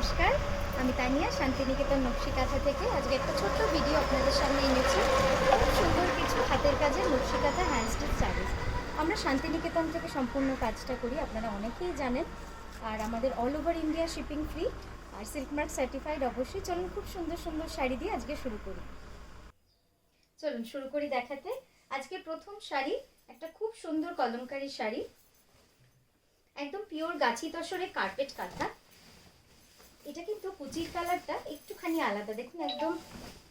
নমস্কার, আমি তানিয়া শান্তিনিকেতন নকশি কাঁথা থেকে আজকে একটা ছোট্ট ভিডিও আপনাদের সামনে এনেছি। খুব সুন্দর কিছু হাতের কাজের নকশি কাঁথা হ্যান্ড স্টিচ শাড়ি। আমরা শান্তিনিকেতন থেকে সম্পূর্ণ কাজটা করি, আপনারা অনেকেই জানেন। আর আমাদের all over India shipping free আর সিল্ক মার্ক সার্টিফাইড। অবশ্যই চলুন খুব সুন্দর সুন্দর শাড়ি দিয়ে আজকে শুরু করি। চলুন শুরু করি দেখাতে। আজকে প্রথম শাড়ি একটা খুব সুন্দর কলমকারী শাড়ি, একদম পিওর গাছি তসরে কার্পেট কাঁথা। এটা কিন্তু কুচির কালারটা একটুখানি আলাদা, দেখুন একদম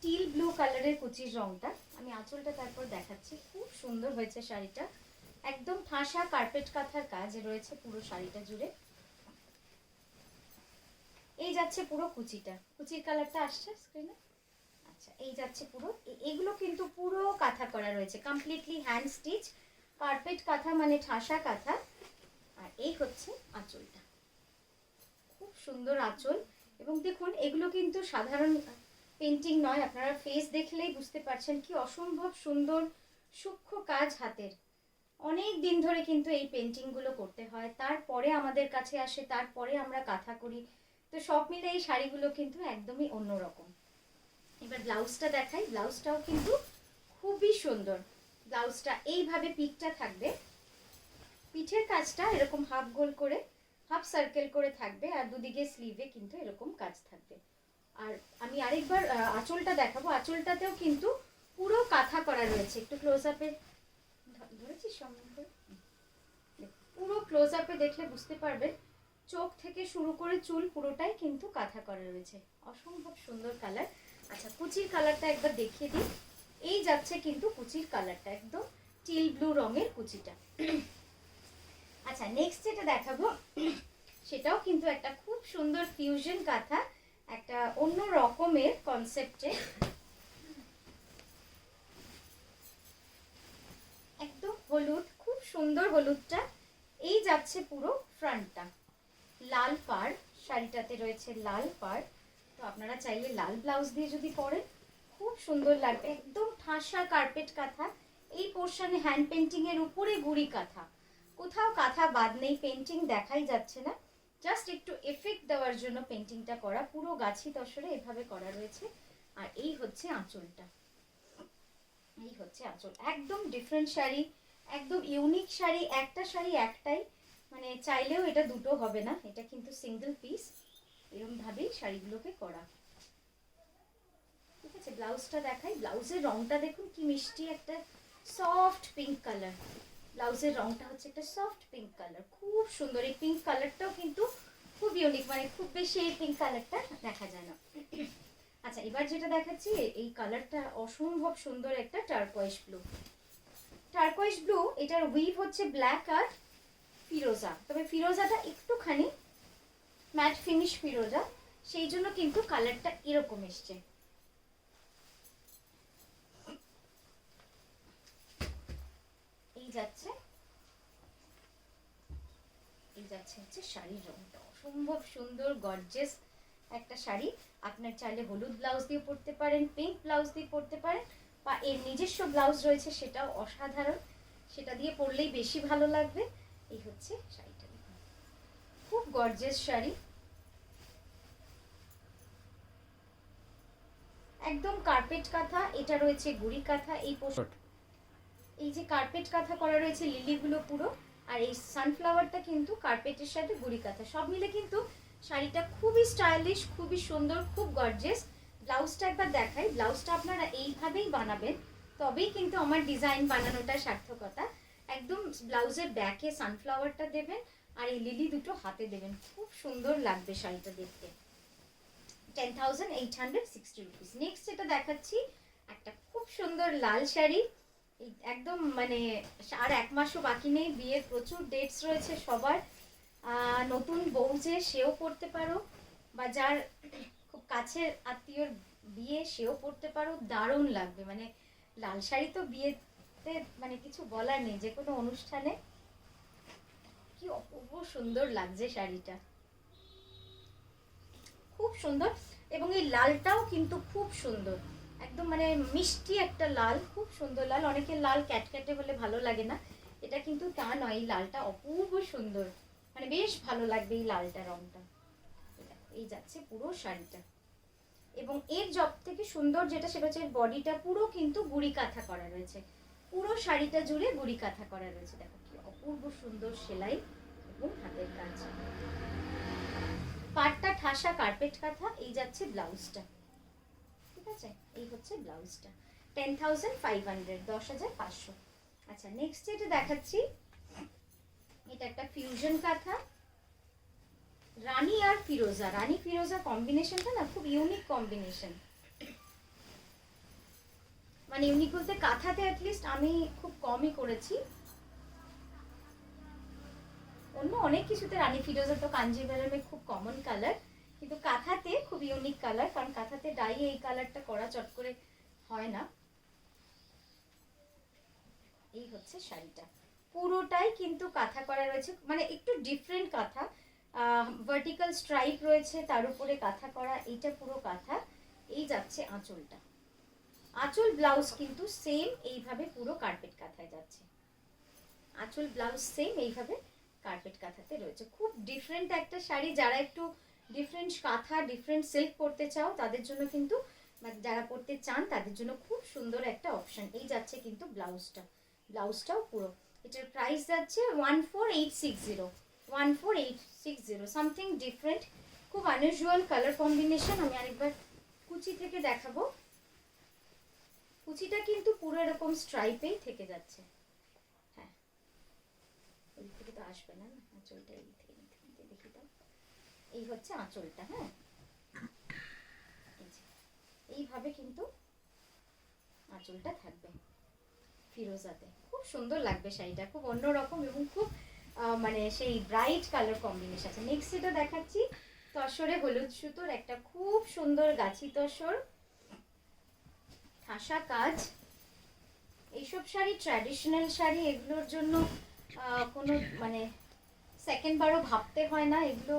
টিল ব্লু কালারের কুচির রংটা। আমি আঁচলটা তারপর দেখাচ্ছি। খুব সুন্দর হয়েছে শাড়িটা, একদম ঠাসা কার্পেট কাঁথার কাজ রয়েছে পুরো শাড়িটা জুড়ে। এই যাচ্ছে পুরো কুচিটা, কুচির কালারটা আসছে স্ক্রিনে। আচ্ছা, এই যাচ্ছে পুরো, এগুলো কিন্তু পুরো কাঁথা করা রয়েছে, কমপ্লিটলি হ্যান্ড স্টিচ কার্পেট কাঁথা, মানে ঠাসা কাঁথা। আর এই হচ্ছে আঁচলটা, খুব সুন্দর আঁচল। এবং দেখুন এগুলো কিন্তু সাধারণ পেন্টিং নয়, আপনারা ফেস দেখলেই বুঝতে পারছেন কি অসম্ভব সুন্দর সূক্ষ্ম কাজ হাতের। অনেক দিন ধরে কিন্তু এই পেন্টিংগুলো করতে হয়, তারপরে আমাদের কাছে আসে, তারপরে আমরা কাঁথা করি। তো সব মিলে এই শাড়িগুলো কিন্তু একদমই অন্যরকম। এবার ব্লাউজটা দেখাই। ব্লাউজটাও কিন্তু খুবই সুন্দর। ব্লাউজটা এইভাবে পিঠটা থাকবে, পিঠের কাজটা এরকম হাফ গোল করে, হাফ সার্কেল করে থাকবে, আর দুদিকে স্লিভে কিন্তু এরকম কাজ থাকবে। আর আমি আরেকবার আঁচলটা দেখাবো। আঁচলটাতেও কিন্তু পুরো কাঁথা করা রয়েছে। একটু ক্লোজ আপে ধরেছিস সম্মান করে, পুরো ক্লোজ আপে দেখলে বুঝতে পারবে, চোখ থেকে শুরু করে চুল পুরোটাই কিন্তু কাঁথা করা রয়েছে। অসম্ভব সুন্দর কালার। আচ্ছা, কুচির কালারটা একবার দেখিয়ে দিই। এই যাচ্ছে কিন্তু কুচির কালারটা, একদম টিল ব্লু রঙের কুচিটা। আচ্ছা, নেক্সট যেটা দেখাবো সেটাও কিন্তু একটা খুব সুন্দর ফিউশন কাঁথা, একটা অন্য রকমের কনসেপ্টে। একদম হলুদ, খুব সুন্দর হলুদটা। এই যাচ্ছে পুরো ফ্রন্টটা, লাল পাড়, শাড়িটাতে রয়েছে লাল পাড়। তো আপনারা চাইলে লাল ব্লাউজ দিয়ে যদি পরেন খুব সুন্দর লাগবে। একদম ঠাসা কার্পেট কাঁথা। এই পোর্শনে হ্যান্ড পেন্টিং এর উপরে গুড়ি কাঁথা, কোথাও কাঁথা বাদ নেই, পেন্টিং দেখাই যাচ্ছে না, জাস্ট একটু এফেক্ট দেওয়ার জন্য পেন্টিংটা করা। পুরো গাছি তসরে এভাবে করা রয়েছে। আর এই হচ্ছে আঁচলটা, এই হচ্ছে আঁচল। একদম ডিফারেন্ট শাড়ি, একদম ইউনিক শাড়ি। একটা শাড়ি একটাই, মানে চাইলেও এটা দুটো হবে না, এটা কিন্তু সিঙ্গেল পিস। এরকম ভাবেই শাড়িগুলোকে করা। ঠিক আছে, ব্লাউজটা দেখাই। ব্লাউজের রংটা দেখুন কি মিষ্টি, একটা সফট পিঙ্ক কালার। ব্লাউজের রংটা হচ্ছে একটা সফট পিঙ্ক কালার, খুব সুন্দর। এই পিঙ্ক কালারটাও কিন্তু খুব ইউনিক, মানে খুব বেশি এই পিঙ্ক কালারটা দেখা যায় না। আচ্ছা, এবার যেটা দেখাচ্ছি এই কালারটা অসম্ভব সুন্দর, একটা টার্কোয়েজ ব্লু। টার্কোয়েজ ব্লু, এটার উইভ হচ্ছে ব্ল্যাক আর ফিরোজা, তবে ফিরোজাটা একটুখানি ম্যাট ফিনিশ ফিরোজা, সেই জন্য কিন্তু কালারটা এরকম এসছে। এই যাচ্ছে, এই যাচ্ছে হচ্ছে শাড়ির রংটা, অসম্ভব সুন্দর গর্জিয়াস একটা শাড়ি। আপনার চাইলে হলুদ ব্লাউজ দিয়ে পরতে পারেন, পিঙ্ক ব্লাউজ দিয়ে পরতে পারেন, বা এর নিজস্ব ব্লাউজ রয়েছে সেটাও অসাধারণ, সেটা দিয়ে পরলেই বেশি ভালো লাগবে। এই হচ্ছে শাড়িটা, খুব গর্জিয়াস শাড়ি, একদম কার্পেট কাঁথা। এটা রয়েছে গুড়ি কাঁথা। এই যে কার্পেট কাঁথা করা রয়েছে লিলিগুলো পুরো, আর এই সানফ্লাওয়ারটা কিন্তু কার্পেটের সাথে গুড়ি কাঁথা, সব মিলে কিন্তু শাড়িটা খুবই স্টাইলিশ, খুবই সুন্দর, খুব গর্জিয়াস। ব্লাউজটা একবার দেখাই। ব্লাউজটা আপনারা এইভাবেই বানাবেন, তবেই কিন্তু আমার ডিজাইন বানানোটা সার্থকতা। একদম ব্লাউজের ব্যাকে সানফ্লাওয়ারটা দেবেন, আর এই লিলি দুটো হাতে দেবেন, খুব সুন্দর লাগবে শাড়িটা দেখতে। 10,860 রুপিস। নেক্সট যেটা দেখাচ্ছি একটা খুব সুন্দর লাল শাড়ি। একদম মানে আর এক মাসও বাকি নেই, বিয়ের প্রচুর ডেটস রয়েছে সবার। নতুন বউ যে সেও পড়তে পারো, বা যার খুব কাছের আত্মীয়র বিয়ে সেও পড়তে পারো, দারুণ লাগবে। মানে লাল শাড়ি তো বিয়েতে মানে কিছু বলার নেই, যে কোনো অনুষ্ঠানে কি অপূর্ব সুন্দর লাগছে শাড়িটা, খুব সুন্দর। এবং এই লালটাও কিন্তু খুব সুন্দর, একদম মানে মিষ্টি একটা লাল, খুব সুন্দর লাল। অনেকের লাল ক্যাটক্যাটে হলে ভালো লাগে না, এটা কিন্তু তা নয়, এই লালটা অপূর্ব সুন্দর, মানে বেশ ভালো লাগবে এই লালটা রংটা। এই যাচ্ছে পুরো শাড়িটা। এবং এর সব থেকে সুন্দর যেটা সেটা হচ্ছে বডিটা পুরো কিন্তু গুড়ি কাঁথা করা রয়েছে, পুরো শাড়িটা জুড়ে গুড়ি কাঁথা করা রয়েছে। দেখো কি অপূর্ব সুন্দর সেলাই এবং হাতের কাজ। পাটটা ঠাসা কার্পেট কাঁথা। এই যাচ্ছে ব্লাউজটা, ঠিক আছে, এই হচ্ছে ব্লাউজটা। 10,500, 10,500। আচ্ছা নেক্সট যেটা দেখাচ্ছি, এটা একটা ফিউশন কাঁথা, রানী আর ফিরোজা। রানী ফিরোজা কম্বিনেশনটা না খুব ইউনিক কম্বিনেশন। মানে ইউনিক বলতে কাঁথাতে অ্যাটলিস্ট আমি খুব কমই করেছি, অন্য অনেক কিছুতে রানী ফিরোজা তো কাঞ্জিভারমে খুব কমন কালার, কিন্তু কাঁথাতে খুব ইউনিক কালার, কারণ কাঁথাতে ডাই এই কালারটা করা চট করে হয় না। এই হচ্ছে শাড়িটা, পুরোটাই কিন্তু কাঁথা করা রয়েছে, মানে একটু ডিফারেন্ট কাঁথা, ভার্টিক্যাল স্ট্রাইপ রয়েছে, তার উপরে কাঁথা করা, এইটা পুরো কাঁথা। এই যাচ্ছে আঁচলটা, আঁচল ব্লাউজ কিন্তু সেম এইভাবে পুরো কার্পেট কাঁথায় যাচ্ছে, আঁচল ব্লাউজ সেম এইভাবে কার্পেট কাঁথাতে রয়েছে। খুব ডিফারেন্ট একটা শাড়ি, যারা একটু ডিফারেন্ট কাঁথা ডিফারেন্ট সিল্ক পরতে চাও তাদের জন্য কিন্তু, যারা পরতে চান তাদের জন্য খুব সুন্দর একটা অপশন। এই যাচ্ছে কিন্তু ব্লাউজটা, ব্লাউজটাও পুরো। এটার প্রাইস যাচ্ছে 14,860, 14,860, সামথিং ডিফারেন্ট, খুব আনইউজুয়াল কালার কম্বিনেশন। আমি আরেকবার কুচি থেকে দেখাবো, কুচিটা কিন্তু পুরো এরকম স্ট্রাইপেই থেকে যাচ্ছে। হ্যাঁ ওই থেকে তো আসবে না, আঁচলটা এই থেকে দেখি তো, এই হচ্ছে আঁচলটা। হ্যাঁ এইভাবে কিন্তু আঁচলটা থাকবে ফিরোজাতে, খুব সুন্দর লাগবে শাড়িটা, খুব অন্যরকম এবং খুব মানে সেই ব্রাইট কালার কম্বিনেশন আছে। নেক্সট যেটা দেখাচ্ছি, তসরে হলুদ সুতোর একটা খুব সুন্দর গাছি তসর, ঠাসা কাজ। এইসব শাড়ি ট্র্যাডিশনাল শাড়ি, এগুলোর জন্য কোনো মানে সেকেন্ড বারও ভাবতে হয় না, এগুলো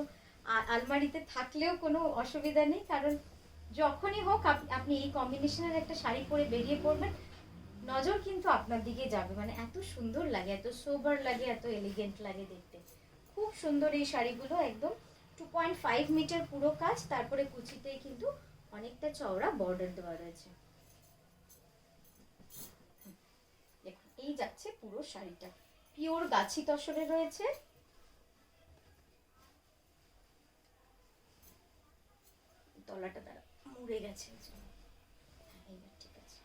আলমারিতে থাকলেও কোনো অসুবিধা নেই, কারণ যখনই হোক আপনি এই কম্বিনেশনের একটা শাড়ি পরে বেরিয়ে পড়বেন, নজর কিন্তু আপনার দিকে যাবে, মানে এত সুন্দর লাগে, এত সোবার লাগে, এত এলিগেন্ট লাগে দেখতে। খুব সুন্দর এই শাড়িগুলো, একদম 2.5 মিটার পুরো কাজ, তারপরে কুচিতে কিন্তু অনেকটা চওড়া বর্ডার দেওয়া রয়েছে। দেখুন এই যাচ্ছে পুরো শাড়িটা, পিওর গাছি তসরে রয়েছে। তলাটা দ্বারা মুড়ে গেছে, এইবার ঠিক আছে।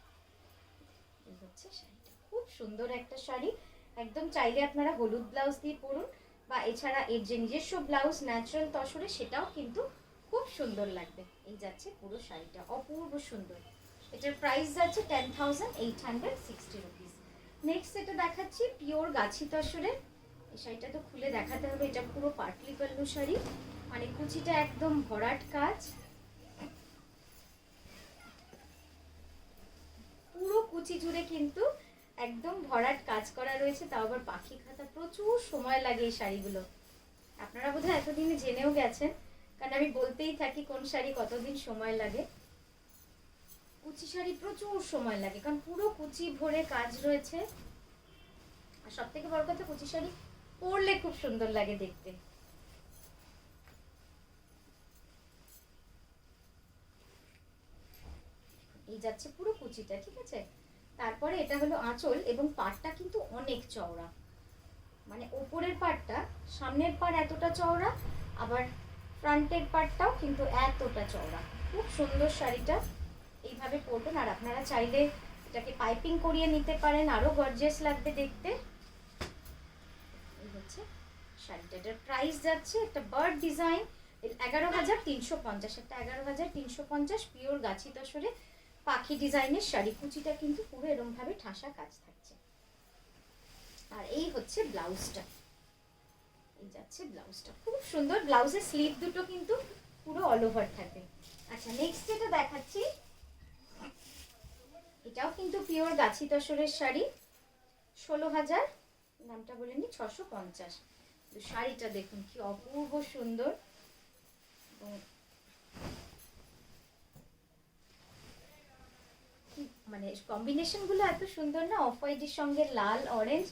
এই হচ্ছে শাড়িটা, খুব সুন্দর একটা শাড়ি, একদম চাইলে আপনারা হলুদ ব্লাউজ দিয়ে পরুন, বা এছাড়া এর যে নিজস্ব ব্লাউজ ন্যাচারাল তসরে সেটাও কিন্তু খুব সুন্দর লাগবে। এই যাচ্ছে পুরো শাড়িটা, অপূর্ব সুন্দর। এটার প্রাইস যাচ্ছে 10,860 রুপিস। নেক্সট এটা দেখাচ্ছি পিওর গাছি তসরে, এই শাড়িটা তো খুলে দেখাতে হবে, এটা পুরো পাটলি পাল্লু শাড়ি, মানে কুচিটা একদম ভরাট কাজ, পুরো কুচি জুড়ে কিন্তু একদম ভরাট কাজ করা রয়েছে, তাও আবার পাখি খাতা। প্রচুর সময় লাগে এই শাড়িগুলো, আপনারা বোধহয় এতদিনে জেনেও গেছেন, কারণ আমি বলতেই থাকি কোন শাড়ি কতদিন সময় লাগে। কুচি শাড়ি প্রচুর সময় লাগে, কারণ পুরো কুচি ভরে কাজ রয়েছে, আর সব থেকে বড় কথা কুচি শাড়ি পরলে খুব সুন্দর লাগে দেখতে। এই যাচ্ছে পুরো কুচিটা, ঠিক আছে। তারপরে এটা হলো আঁচল, এবং পাড়টা কিন্তু অনেক চওড়া, মানে ওপরের পাড়টা, সামনের পাড় এতটা চওড়া, আবার ফ্রন্টের পাড়টাও কিন্তু এতটা চওড়া। খুব সুন্দর শাড়িটা, এইভাবে পরবেন, আর আপনারা চাইলে এটাকে পাইপিং করিয়ে নিতে পারেন, আরো গর্জিয়াস লাগবে দেখতে। এই হচ্ছে শাড়িটা, এটার প্রাইস যাচ্ছে, একটা বার্ড ডিজাইন 11,350, একটা 11,350, পিওর গাছি তসরে পাখি ডিজাইনের শাড়ি, কুচিটা কিন্তু পুরো এরকম ভাবে ঠাসা কাজ থাকছে। আর এই হচ্ছে ব্লাউজটা, এই যাচ্ছে ব্লাউজটা, খুব সুন্দর। ব্লাউজের স্লিভ দুটো কিন্তু পুরো অল ওভার থাকবে। আচ্ছা নেক্সট যেটা দেখাচ্ছি, এটাও কিন্তু পিওর গাছি তসরের শাড়ি, 16,000, নামটা বলিনি, 650। শাড়িটা দেখুন কি অপূর্ব সুন্দর, মানে কম্বিনেশন গুলো এত সুন্দর না, অফ হোয়াইটের সঙ্গে লাল অরেঞ্জ,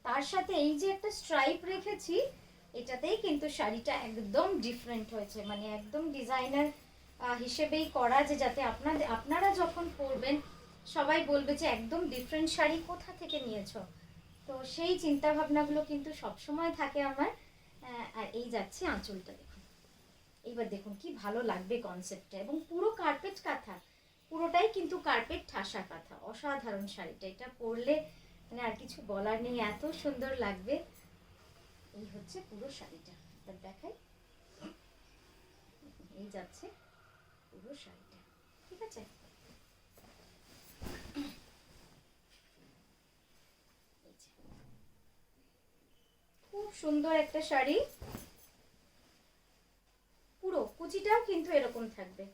তার সাথে এই যে একটা স্ট্রাইপ রেখেছি, এটাতেই কিন্তু শাড়িটা একদম ডিফারেন্ট হয়েছে, মানে একদম ডিজাইনার হিসেবেই করা, যে যাতে আপনারা যখন পরবেন সবাই বলবে যে একদম ডিফারেন্ট শাড়ি কোথা থেকে নিয়েছো। তো সেই চিন্তা ভাবনাগুলো কিন্তু সবসময় থাকে আমার। আর এই যাচ্ছে আঁচলটা, দেখুন এইবার দেখুন কি ভালো লাগবে কনসেপ্টটা, এবং পুরো কার্পেট কাঁথা, পুরোটাই কিন্তু কার্পেট ঠাসা কাঁথা। অসাধারণ শাড়িটা, এটা পরলে মানে আর কিছু বলার নেই, এত সুন্দর লাগবে। এই হচ্ছে পুরো শাড়িটা, এবার দেখাই। এই যাচ্ছে পুরো শাড়িটা, ঠিক আছে। খুব সুন্দর একটা শাড়ি, পুরো কুচিটাও কিন্তু এরকম থাকবে,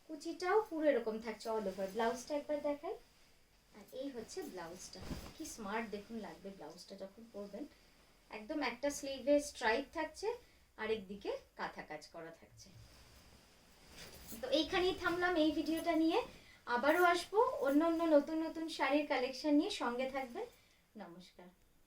কুচিটাও পুরো এরকম থাকছে অল ওভার। ব্লাউজটা একবার দেখাই। আর এই হচ্ছে ব্লাউজটা, কি স্মার্ট দেখুন লাগবে ব্লাউজটা যখন পরবেন। একদম একটা স্লিভে স্ট্রাইপ থাকছে, আরেক দিকে কাঁথা কাজ করা থাকছে। তো এইখানেই থামলাম এই ভিডিওটা নিয়ে। আবারও আসবো অন্য অন্য নতুন নতুন শাড়ির কালেকশন নিয়ে, সঙ্গে থাকবেন। নমস্কার।